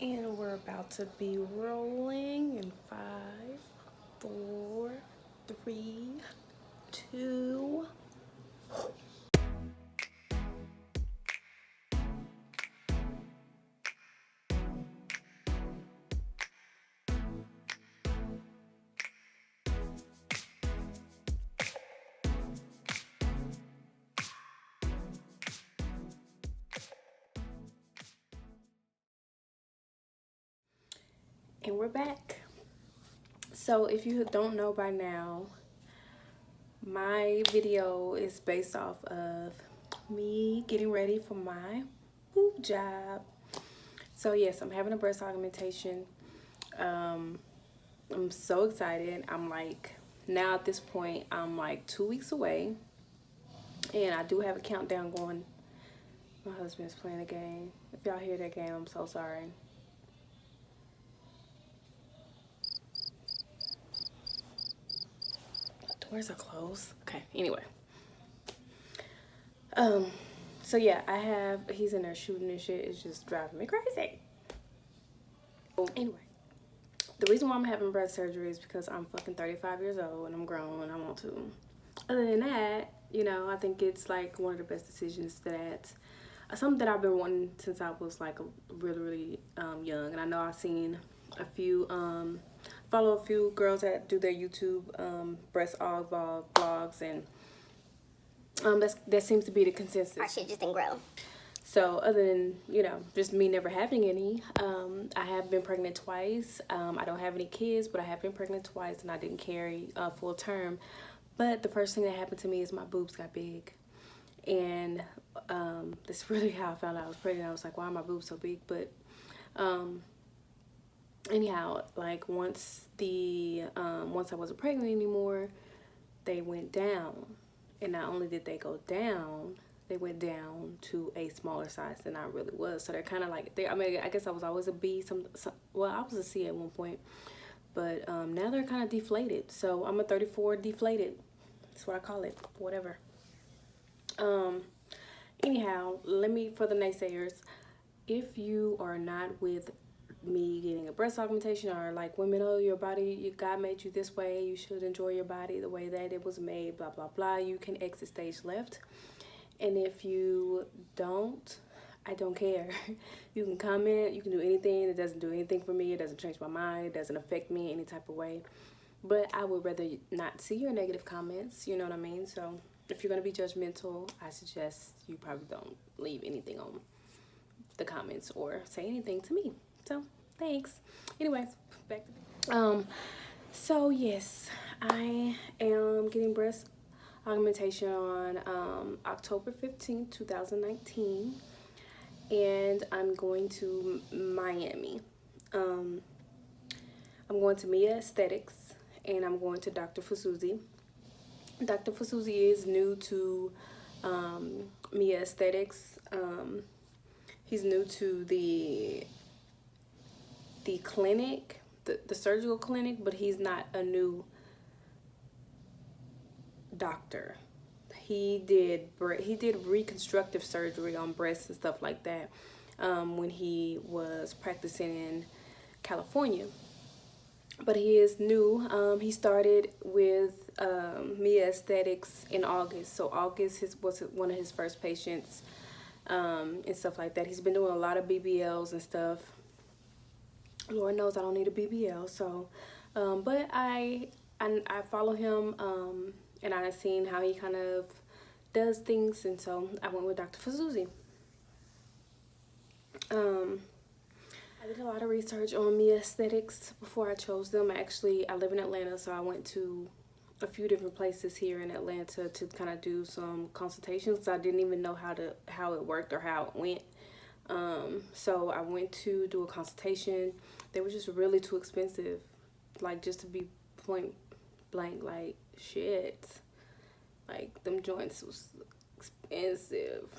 And we're about to be rolling in 5, 4, 3, 2. And we're back. So if you don't know by now, my video is based off of me getting ready for my boob job. So yes, I'm having a breast augmentation. I'm so excited. I'm like, now at this point, I'm like 2 weeks away. And I do have a countdown going. My husband's playing a game. If y'all hear that game, I'm so sorry. Doors are closed. Okay, anyway. Um, so yeah, he's in there shooting and shit. It's just driving me crazy. Anyway, the reason why I'm having breast surgery is because I'm fucking 35 years old and I'm grown and I want to. Other than that, I think it's like one of the best decisions that something that I've been wanting since I was like really, really young. And I know I've seen a few, follow a few girls that do their YouTube breast aug vlogs, and that seems to be the consensus. Our shit just didn't grow. So other than, just me never having any, I have been pregnant twice. I don't have any kids, but I have been pregnant twice and I didn't carry full term. But the first thing that happened to me is my boobs got big. And that's really how I found out I was pregnant. I was like, why are my boobs so big? But anyhow, like once I wasn't pregnant anymore, they went down. And not only did they go down, they went down to a smaller size than I really was. So they're kind of like, I guess I was always a B. Well, I was a C at one point. But now they're kind of deflated. So I'm a 34 deflated. That's what I call it. Whatever. Anyhow, for the naysayers, if you are not with me getting a breast augmentation, or like women, oh, your body, God made you this way, you should enjoy your body the way that it was made, blah, blah, blah, you can exit stage left. And if you don't, I don't care. You can comment, you can do anything. It doesn't do anything for me. It doesn't change my mind. It doesn't affect me any type of way. But I would rather not see your negative comments, you know what I mean? So if you're going to be judgmental, I suggest you probably don't leave anything on the comments or say anything to me. So thanks. Anyways, back to so yes, I am getting breast augmentation on October 15th, 2019, and I'm going to Miami. I'm going to Mia Aesthetics, and I'm going to Dr. Fasuzi. Dr. Fasuzi is new to Mia Aesthetics. He's new to the clinic, the surgical clinic, but he's not a new doctor. He did reconstructive surgery on breasts and stuff like that when he was practicing in California. But he is new. He started with Mia Aesthetics in August. So August was one of his first patients and stuff like that. He's been doing a lot of BBLs and stuff. Lord knows I don't need a BBL. So, but I follow him and I've seen how he kind of does things. And so I went with Dr. Fasuzi. I did a lot of research on Mia Aesthetics before I chose them. I live in Atlanta, so I went to a few different places here in Atlanta to kind of do some consultations. I didn't even know how it worked or how it went. So I went to do a consultation. They were just really too expensive. Like, just to be point blank, like, shit. Like, them joints was expensive.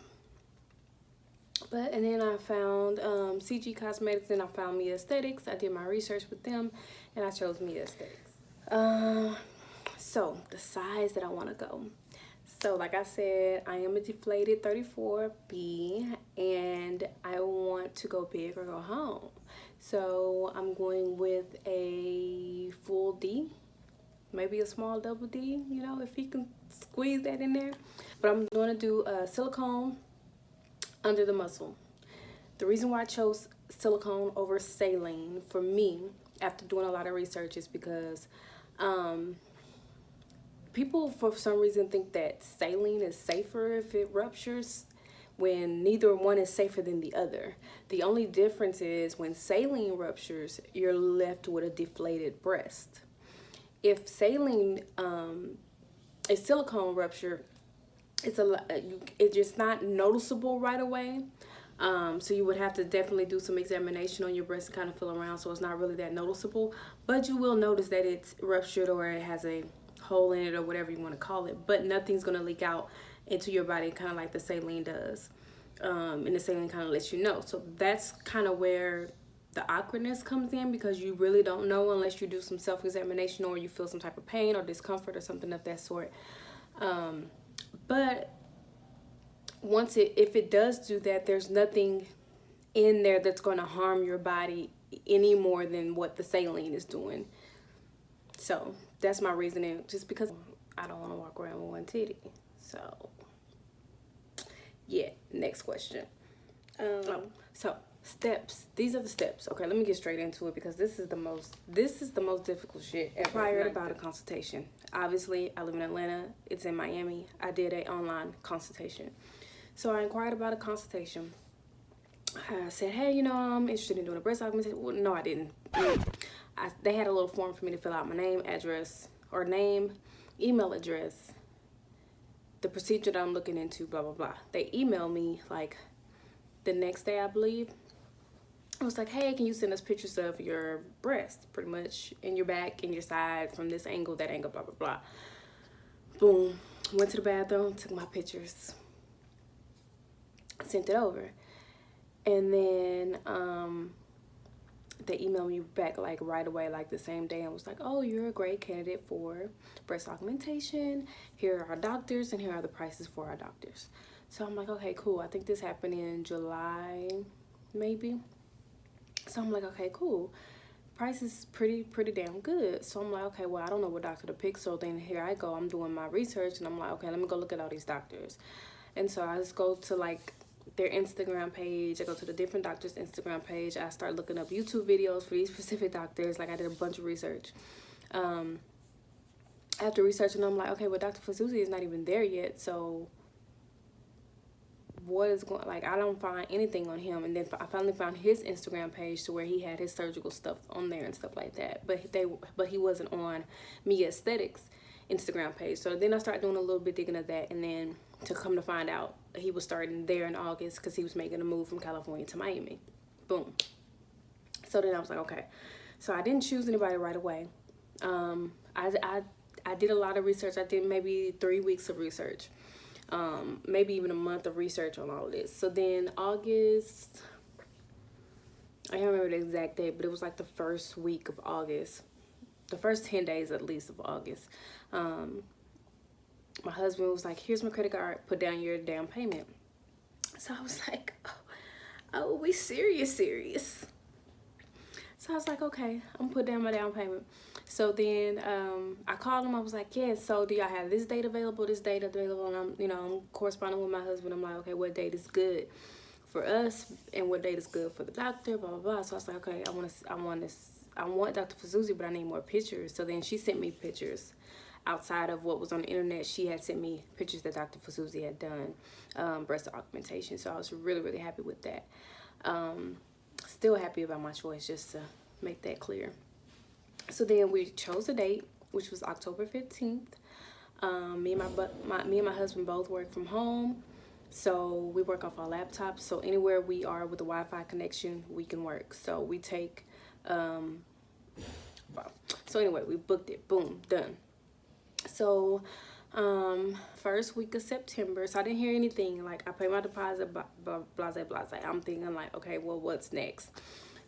And then I found CG Cosmetics, and I found Mia Aesthetics. I did my research with them, and I chose Mia Aesthetics. So the size that I want to go. So like I said, I am a deflated 34B and I want to go big or go home. So I'm going with a full D, maybe a small double D, you know, if he can squeeze that in there. But I'm going to do a silicone under the muscle. The reason why I chose silicone over saline for me, after doing a lot of research, is because people for some reason think that saline is safer if it ruptures, when neither one is safer than the other. The only difference is when saline ruptures, you're left with a deflated breast. If saline, if silicone rupture, it's just not noticeable right away. So you would have to definitely do some examination on your breast and kind of feel around, so it's not really that noticeable. But you will notice that it's ruptured or it has a hole in it or whatever you want to call it. But nothing's going to leak out into your body, kind of like the saline does. And the saline kind of lets you know. So that's kind of where the awkwardness comes in, because you really don't know unless you do some self-examination or you feel some type of pain or discomfort or something of that sort. But if it does do that, there's nothing in there that's going to harm your body any more than what the saline is doing. So that's my reasoning, just because I don't want to walk around with one titty. So yeah, next question. So steps. These are the steps. Okay, let me get straight into it, because this is the most difficult shit ever. Inquired about a consultation. Obviously, I live in Atlanta. It's in Miami. I did an online consultation. So I inquired about a consultation. I said, hey, you know, I'm interested in doing a breast augmentation. Well, no, I didn't. They had a little form for me to fill out: my name, address, or name, email address, the procedure that I'm looking into, blah, blah, blah. They emailed me like the next day, I believe. I was like, hey, can you send us pictures of your breast, pretty much, in your back, in your side, from this angle, that angle, blah, blah, blah. Boom. Went to the bathroom, took my pictures, sent it over. And then they emailed me back like right away, like the same day, and was like, oh, you're a great candidate for breast augmentation. Here are our doctors and here are the prices for our doctors. So I'm like, okay, cool. I think this happened in July, maybe. So I'm like, okay, cool. Price is pretty damn good. So I'm like, okay, well, I don't know what doctor to pick. So then here I go. I'm doing my research and I'm like, okay, let me go look at all these doctors. And so I just go to like their Instagram page. I go to the different doctors' Instagram page. I start looking up YouTube videos for these specific doctors. Like, I did a bunch of research. After researching, I'm like, okay, well, Dr. Fazuzzi is not even there yet. So what is going, like, I don't find anything on him. And then I finally found his Instagram page to where he had his surgical stuff on there and stuff like that. But he wasn't on Me Aesthetics Instagram page. So then I started doing a little bit digging of that, and then to come to find out, he was starting there in August because he was making a move from California to Miami. Boom. So then I was like, okay. So I didn't choose anybody right away. I did a lot of research. I did maybe 3 weeks of research, maybe even a month of research on all of this. So then August, I don't remember the exact date, but it was like the first week of August, the first 10 days at least of August. My husband was like, here's my credit card, put down your down payment. So I was like, oh, we serious. So I was like, okay, I'm gonna put down my down payment. So then I called him. I was like, yeah, so do y'all have this date available, this date available? And I'm corresponding with my husband. I'm like, okay, what date is good for us and what date is good for the doctor, blah, blah, blah. So I was like, okay, I want Dr. Fazuzzi, but I need more pictures. So then she sent me pictures. Outside of what was on the internet, she had sent me pictures that Dr. Fazuzzi had done, breast augmentation. So I was really happy with that. Still happy about my choice, just to make that clear. So then we chose a date, which was October 15th. Me and my husband both work from home, so we work off our laptops. So anywhere we are with a Wi-Fi connection, we can work. So we take, so anyway, we booked it. Boom, done. So first week of September, so I didn't hear anything. Like, I paid my deposit, blase. I'm thinking like, okay, well, what's next?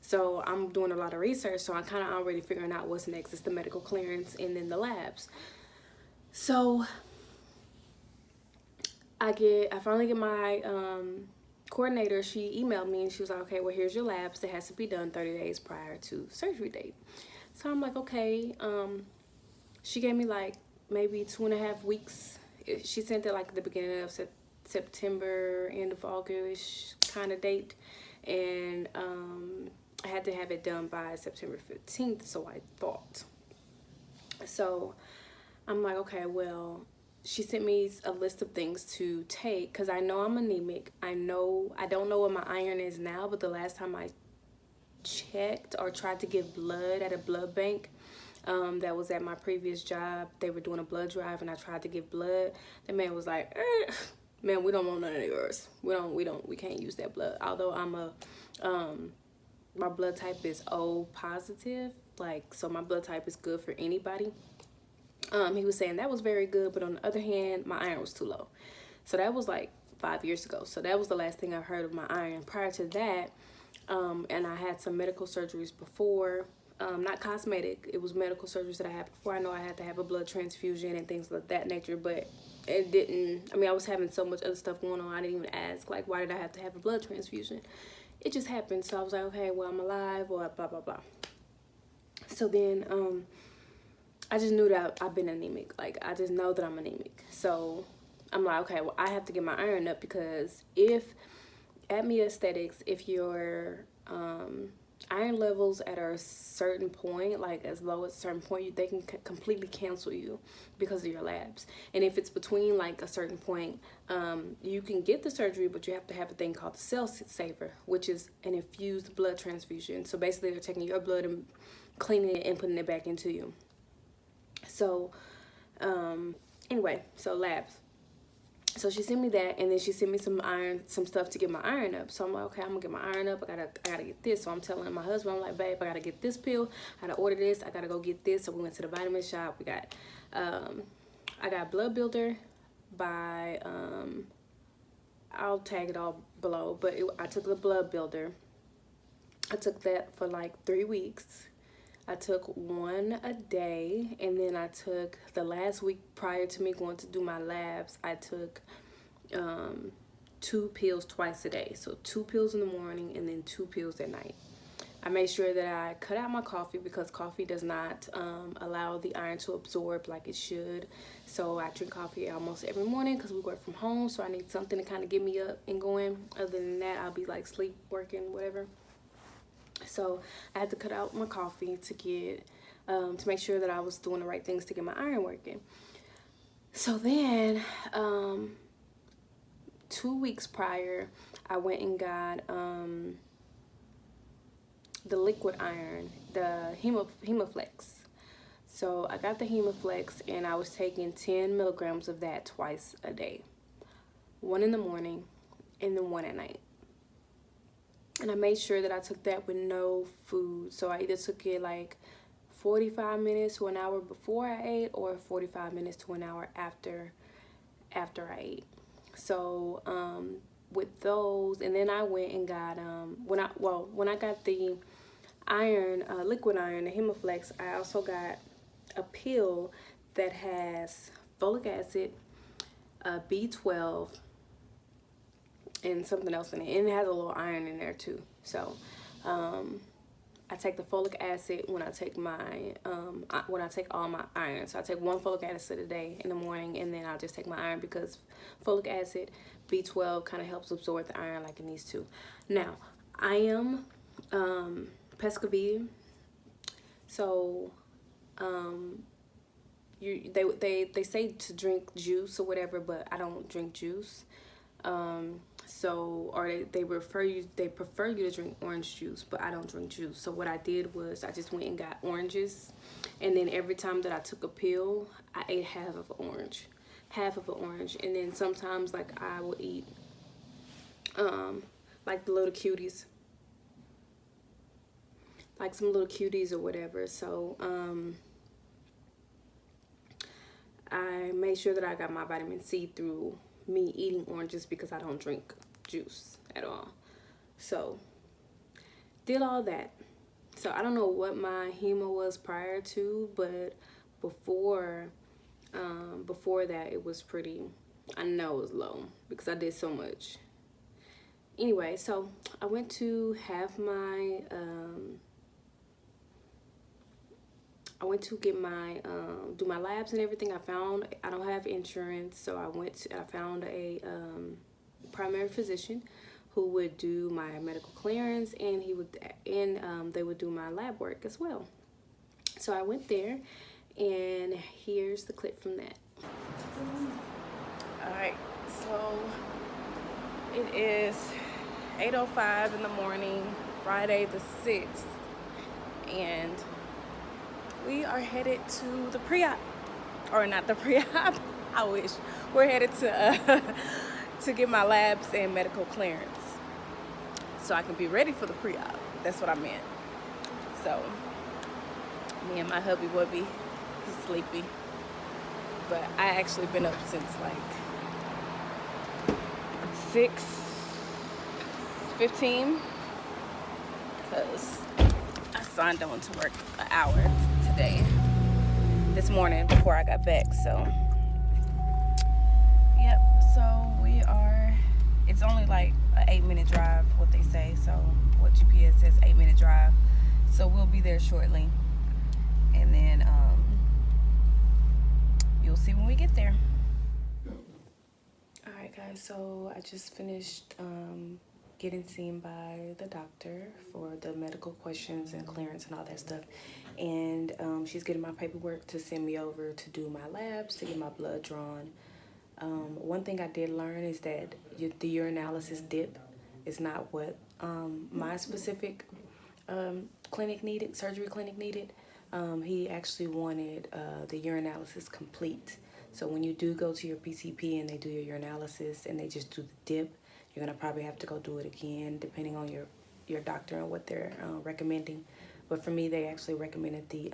So I'm doing a lot of research, so I'm kind of already figuring out what's next. It's the medical clearance and then the labs. So I finally get my coordinator. She emailed me and she was like, okay, well, here's your labs. It has to be done 30 days prior to surgery date. So I'm like, okay. She gave me like maybe 2.5 weeks. She sent it like at the beginning of September, end of August kind of date. And I had to have it done by September 15th, so I thought. So I'm like, okay, well, she sent me a list of things to take because I know I'm anemic. I don't know what my iron is now, but the last time I checked or tried to give blood at a blood bank, that was at my previous job. They were doing a blood drive and I tried to give blood. The man was like, man, we don't want none of yours. We can't use that blood. Although my blood type is O positive, like, so my blood type is good for anybody. He was saying that was very good, but on the other hand, my iron was too low. So that was like 5 years ago. So that was the last thing I heard of my iron. Prior to that, and I had some medical surgeries before, not cosmetic, it was medical surgeries that I had before. I know I had to have a blood transfusion and things of that nature, but it didn't, I mean, I was having so much other stuff going on, I didn't even ask, like, why did I have to have a blood transfusion? It just happened. So I was like, okay, well, I'm alive, or blah, blah, blah. So then, I just knew that I've been anemic. Like, I just know that I'm anemic. So I'm like, okay, well, I have to get my iron up, because if at Mia Aesthetics, if your iron levels at a certain point, like as low as a certain point, they can completely cancel you because of your labs. And if it's between like a certain point, you can get the surgery, but you have to have a thing called the cell saver, which is an infused blood transfusion. So basically, they're taking your blood and cleaning it and putting it back into you. So anyway, so labs. So she sent me that, and then she sent me some stuff to get my iron up. So I'm like, okay, I'm gonna get my iron up. I gotta get this. So I'm telling my husband, I'm like, babe, I gotta get this pill. I gotta order this. I gotta go get this. So we went to the vitamin shop. We got, I got Blood Builder by, I'll tag it all below. But I took the Blood Builder. I took that for like 3 weeks. I took one a day, and then I took the last week prior to me going to do my labs, I took 2 pills twice a day. So 2 pills in the morning and then 2 pills at night. I made sure that I cut out my coffee, because coffee does not allow the iron to absorb like it should. So I drink coffee almost every morning because we work from home, so I need something to kind of get me up and going. Other than that, I'll be like sleep working, whatever. So I had to cut out my coffee to get, to make sure that I was doing the right things to get my iron working. So then, 2 weeks prior, I went and got the liquid iron, the Hemaflex. So I got the Hemaflex, and I was taking 10 milligrams of that twice a day. 1 in the morning and then 1 at night. And I made sure that I took that with no food. So I either took it like 45 minutes to an hour before I ate, or 45 minutes to an hour after I ate. So with those, and then I went and got when I got the iron, liquid iron, the Hemaflex, I also got a pill that has folic acid, B12, and something else in it, and it has a little iron in there too. So I take the folic acid when I take my when I take all my iron. So I take 1 folic acid a day in the morning, and then I'll just take my iron, because folic acid, B12 kind of helps absorb the iron like it needs to. Now I am pesca vegan, so they say to drink juice or whatever, but I don't drink juice. So, or they prefer you to drink orange juice, but I don't drink juice. So what I did was I just went and got oranges, and then every time that I took a pill, I ate half of an orange, and then sometimes like I would eat like the little cuties, like some little cuties or whatever. So I made sure that I got my vitamin C through me eating oranges, because I don't drink juice at all. So did all that. So I don't know what my hemo was prior to, but before that it was pretty I know it was low because I did so much. Anyway, so I went to have my I went to get my do my labs and everything. I don't have insurance, so I found a primary physician who would do my medical clearance, and they would do my lab work as well. So I went there, and here's the clip from that. All right, so it is 8:05 in the morning, Friday the 6th, and we are headed to the pre-op, or not the pre-op. I wish. We're headed to to get my labs and medical clearance, so I can be ready for the pre-op. That's what I meant. So me and my hubby wubby, he's sleepy, but I actually been up since like 6:15 because I signed on to work an hour this morning before I got back. So yep, so it's only like an 8-minute drive, what they say. So what GPS says, 8-minute drive. So we'll be there shortly, and then you'll see when we get there. All right, guys, so I just finished getting seen by the doctor for the medical questions and clearance and all that stuff, and she's getting my paperwork to send me over to do my labs, to get my blood drawn. One thing I did learn is that the urinalysis dip is not what my specific surgery clinic needed. He actually wanted the urinalysis complete. So when you do go to your PCP and they do your urinalysis and they just do the dip, you're gonna probably have to go do it again, depending on your doctor and what they're recommending. But for me, they actually recommended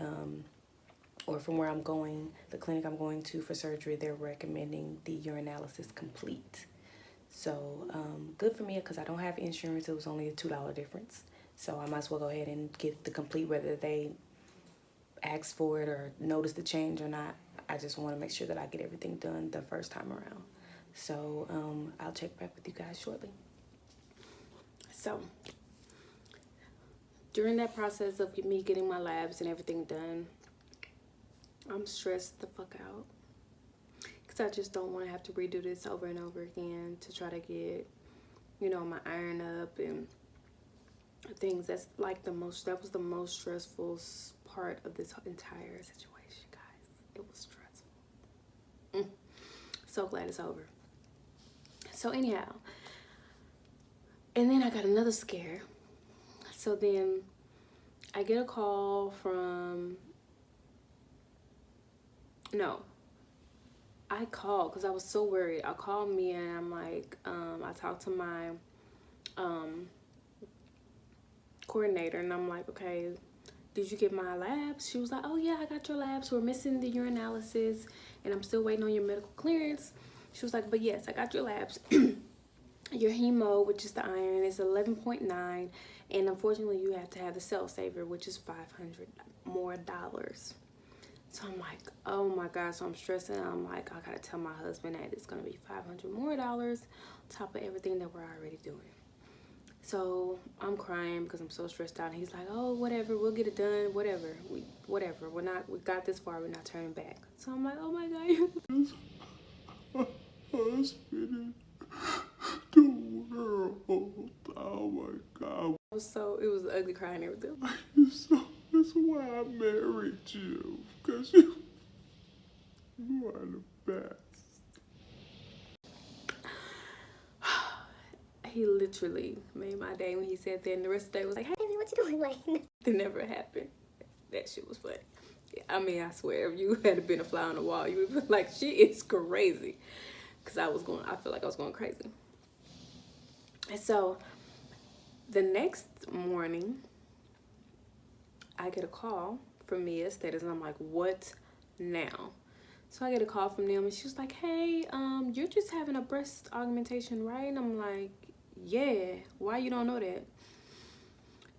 or from where I'm going, the clinic I'm going to for surgery, they're recommending the urinalysis complete. So good for me because I don't have insurance. It was only a $2 difference. So I might as well go ahead and get the complete, whether they ask for it or notice the change or not. I just want to make sure that I get everything done the first time around. So I'll check back with you guys shortly. So during that process of me getting my labs and everything done, I'm stressed the fuck out because I just don't want to have to redo this over and over again to try to get, my iron up and things. That was the most stressful part of this entire situation, guys. It was stressful. So glad it's over. So anyhow, and then I got another scare. So then I get a call from, I called because I was so worried. I called Mia and I'm like, I talked to my coordinator and I'm like, okay, did you get my labs? She was like, oh yeah, I got your labs. We're missing the urinalysis and I'm still waiting on your medical clearance. She was like, but yes, I got your labs. Your hemo, which is the iron, is 11.9, and unfortunately you have to have the cell saver, which is $500 more. So I'm like, oh my God. So I'm stressing. I'm like, I gotta tell my husband that it's gonna be $500 more on top of everything that we're already doing. So I'm crying because I'm so stressed out. And he's like, oh, whatever, we'll get it done. Whatever. We got this far. We're not turning back. So I'm like, oh my God. Husband, the world. Oh my God. It was ugly crying and everything. That's why I married you. Because you are the best. He literally made my day when he said that, and the rest of the day was like, hey, what you doing? Like, it never happened. That shit was funny. I mean, I swear, if you had been a fly on the wall, you would be like, she is crazy. Because I feel like I was going crazy. And so, the next morning, I get a call from Mia status, and I'm like, what now? So I get a call from them, and she was like, hey, you're just having a breast augmentation, right? And I'm like, yeah, why you don't know that?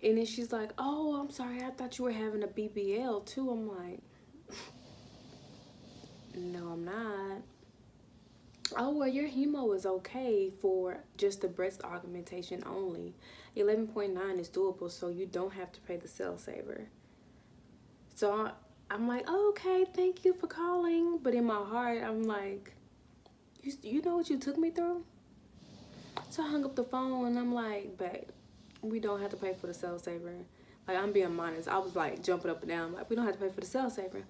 And then she's like, oh, I'm sorry, I thought you were having a BBL too. I'm like, no, I'm not. Oh, well, your hemo is okay for just the breast augmentation only. 11.9 is doable, so you don't have to pay the cell saver. So I'm like, oh, okay, thank you for calling. But in my heart, I'm like, you know what you took me through? So I hung up the phone and I'm like, babe, we don't have to pay for the cell saver. Like, I'm being honest. I was like jumping up and down, like, we don't have to pay for the cell saver.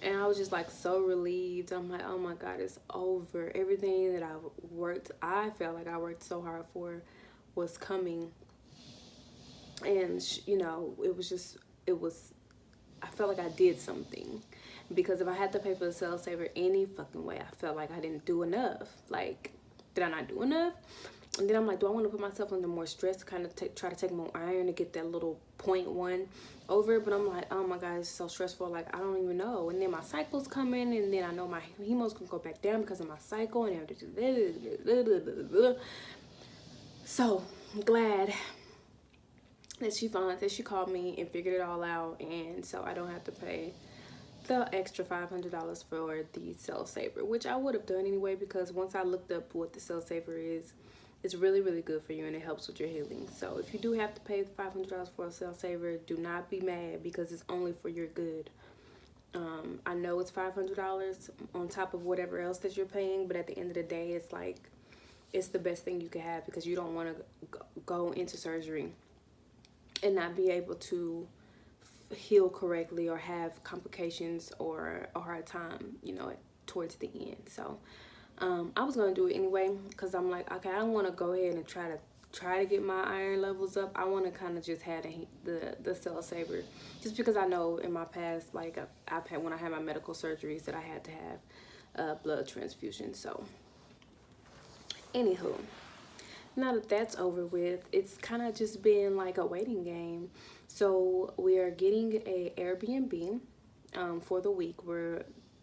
And I was just like so relieved. I'm like, oh my God, it's over. Everything that I felt like I worked so hard for was coming. And, you know, I felt like I did something. Because if I had to pay for the cell saver any fucking way, I felt like I didn't do enough. Like, did I not do enough? And then I'm like, do I want to put myself under more stress to kind of try to take more iron to get that little 0.1 over? But I'm like, oh my God, it's so stressful. Like, I don't even know. And then my cycle's coming, and then I know my hemo's gonna go back down because of my cycle, and so I'm glad that she called me and figured it all out, and so I don't have to pay the extra $500 for the cell saver, which I would have done anyway, because once I looked up what the cell saver is, it's really, really good for you, and it helps with your healing. So if you do have to pay $500 for a cell saver, do not be mad, because it's only for your good. I know it's $500 on top of whatever else that you're paying, but at the end of the day, it's like, it's the best thing you can have, because you don't want to go into surgery and not be able to heal correctly or have complications or a hard time, you know, towards the end. So I was gonna do it anyway, because I'm like, okay, I don't want to go ahead and try to get my iron levels up. I want to kind of just have the cell saver, just because I know in my past, like I've had, when I had my medical surgeries, that I had to have blood transfusion. So anywho, now that that's over with, it's kind of just been like a waiting game. So we are getting a Airbnb for the week.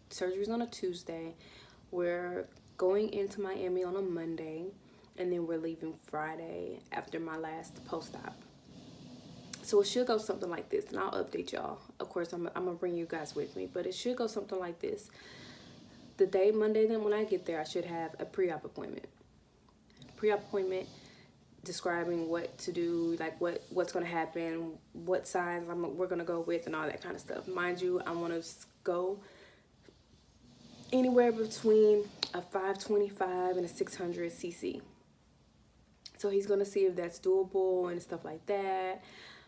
Surgery's on a Tuesday. We're going into Miami on a Monday, and then we're leaving Friday after my last post-op. So it should go something like this, and I'll update y'all. Of course, I'm gonna bring you guys with me, but it should go something like this. The day Monday, then when I get there, I should have a pre-op appointment. Pre-op appointment describing what to do, like what's going to happen, what size we're going to go with, and all that kind of stuff. Mind you, I want to go anywhere between a 525 and a 600 cc. So he's going to see if that's doable and stuff like that,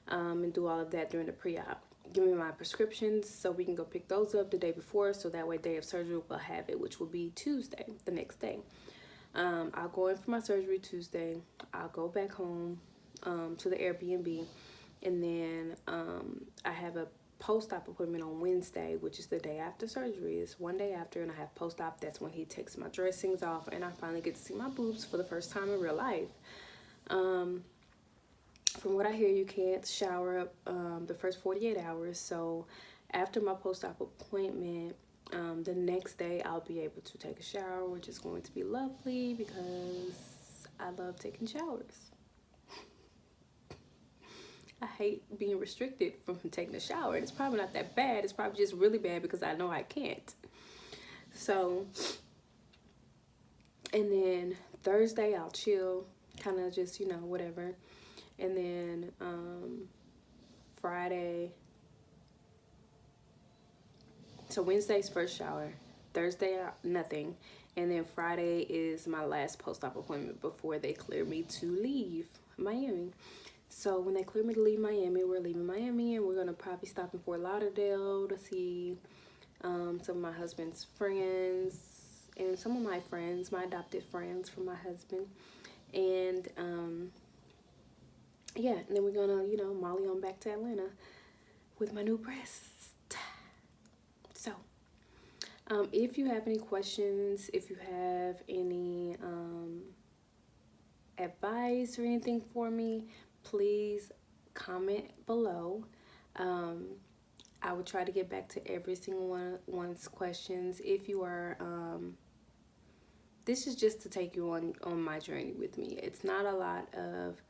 and do all of that during the pre-op. Give me my prescriptions so we can go pick those up the day before, so that way day of surgery we'll have it, which will be Tuesday, the next day. I'll go in for my surgery Tuesday. I'll go back home to the Airbnb, and then I have a post-op appointment on Wednesday, which is the day after surgery. It's one day after, and I have post-op. That's when he takes my dressings off, and I finally get to see my boobs for the first time in real life. From what I hear, you can't shower the first 48 hours. So after my post-op appointment, the next day I'll be able to take a shower, which is going to be lovely, because I love taking showers. I hate being restricted from taking a shower. It's probably not that bad. It's probably just really bad because I know I can't. So, and then Thursday I'll chill, kind of just, you know, whatever. And then Friday, so Wednesday's first shower, Thursday nothing, and then Friday is my last post-op appointment before they clear me to leave Miami. So when they clear me to leave Miami, we're leaving Miami, and we're gonna probably stop in Fort Lauderdale to see some of my husband's friends and some of my friends, my adopted friends from my husband. And yeah, and then we're gonna, you know, molly on back to Atlanta with my new breast. So if you have any questions, if you have any advice or anything for me, please comment below. I will try to get back to every single one's questions. If you are, this is just to take you on my journey with me. It's not a lot of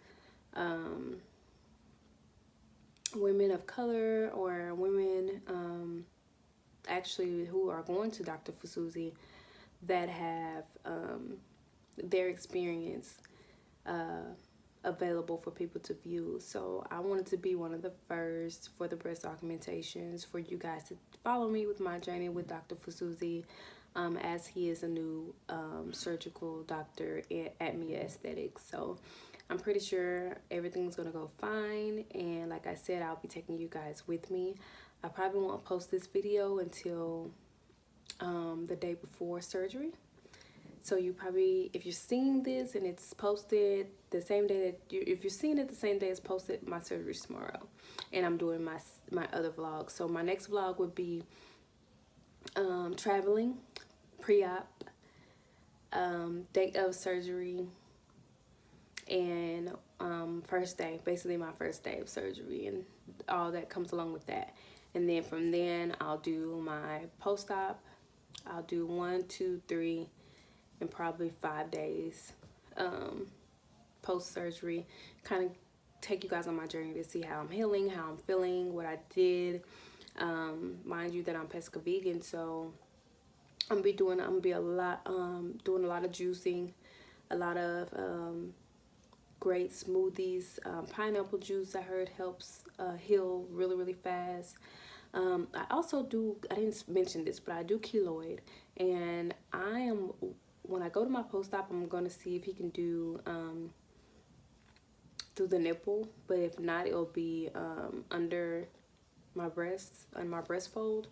women of color or women actually who are going to Dr. Fusuzzi that have their experience available for people to view. So I wanted to be one of the first for the breast augmentations, for you guys to follow me with my journey with Dr. Fusuzzi, as he is a new surgical doctor at Mia Aesthetics. So I'm pretty sure everything's gonna go fine, and like I said, I'll be taking you guys with me. I probably won't post this video until the day before surgery. So you probably, if you're seeing this and it's posted the same day that if you're seeing it the same day it's posted, my surgery's tomorrow, and I'm doing my other vlog. So my next vlog would be traveling, pre-op, date of surgery, and first day, basically my first day of surgery and all that comes along with that. And then from then I'll do my post-op. I'll do 1, 2, 3, and probably 5 days post-surgery. Kind of take you guys on my journey to see how I'm healing, how I'm feeling, what I did. Mind you that I'm pesca vegan, so I'm gonna be doing a lot of juicing, a lot of great smoothies. Pineapple juice, I heard, helps heal really fast. I also do, I didn't mention this, but I do keloid, and when I go to my post-op, I'm going to see if he can do through the nipple, but if not, it'll be under my breasts and my breast fold.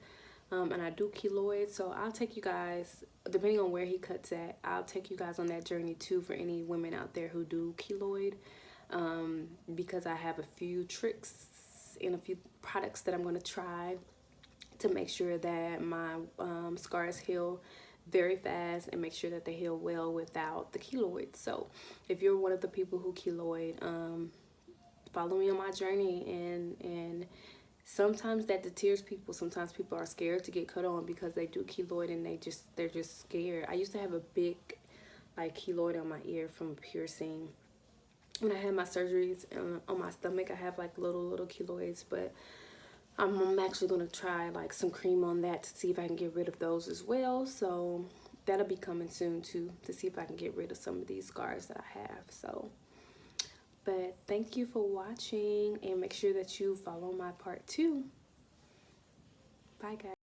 And I do keloid, so I'll take you guys, depending on where he cuts at, I'll take you guys on that journey too, for any women out there who do keloid, because I have a few tricks and a few products that I'm going to try to make sure that my scars heal very fast and make sure that they heal well without the keloid. So if you're one of the people who keloid, follow me on my journey, and sometimes that deters people. Sometimes people are scared to get cut on because they do keloid and they're just scared. I used to have a big like keloid on my ear from piercing. When I had my surgeries on my stomach, I have like little keloids, but I'm actually going to try like some cream on that to see if I can get rid of those as well. So that'll be coming soon too, to see if I can get rid of some of these scars that I have. So, but thank you for watching, and make sure that you follow my part 2. Bye guys.